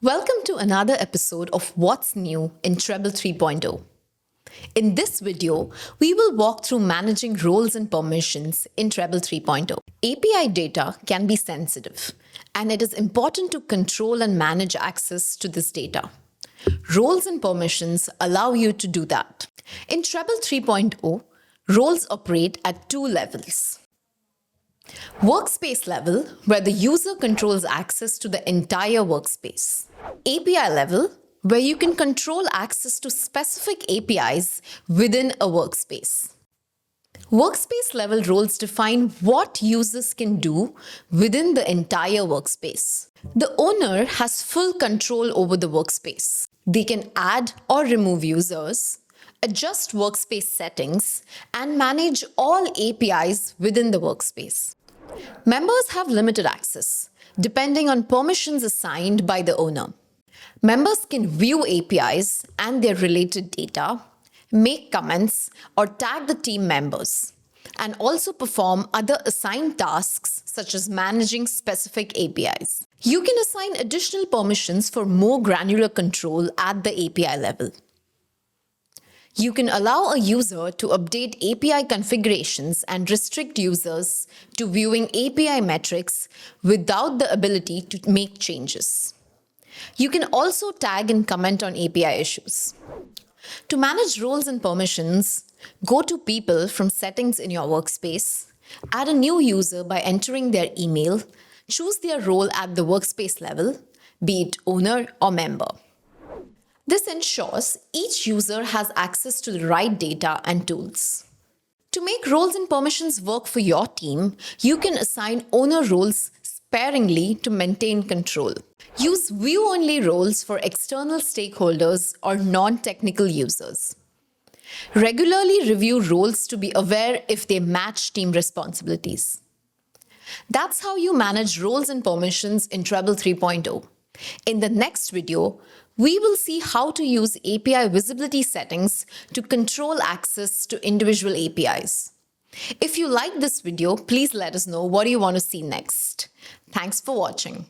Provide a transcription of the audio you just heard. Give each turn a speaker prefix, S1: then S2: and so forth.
S1: Welcome to another episode of What's New in Treblle 3.0. In this video, we will walk through managing roles and permissions in Treblle 3.0. API data can be sensitive, and it is important to control and manage access to this data. Roles and permissions allow you to do that. In Treblle 3.0, roles operate at two levels. Workspace level, where the user controls access to the entire workspace. API level, where you can control access to specific APIs within a workspace. Workspace level roles define what users can do within the entire workspace. The owner has full control over the workspace. They can add or remove users, adjust workspace settings, and manage all APIs within the workspace. Members have limited access, depending on permissions assigned by the owner. Members can view APIs and their related data, make comments, or tag the team members, and also perform other assigned tasks such as managing specific APIs. You can assign additional permissions for more granular control at the API level. You can allow a user to update API configurations and restrict users to viewing API metrics without the ability to make changes. You can also tag and comment on API issues. To manage roles and permissions, go to People from Settings in your workspace, add a new user by entering their email, choose their role at the workspace level, be it owner or member. This ensures each user has access to the right data and tools. To make roles and permissions work for your team, you can assign owner roles sparingly to maintain control. Use view-only roles for external stakeholders or non-technical users. Regularly review roles to be aware if they match team responsibilities. That's how you manage roles and permissions in Treblle 3.0. In the next video, we will see how to use API visibility settings to control access to individual APIs. If you like this video, please let us know what you want to see next. Thanks for watching.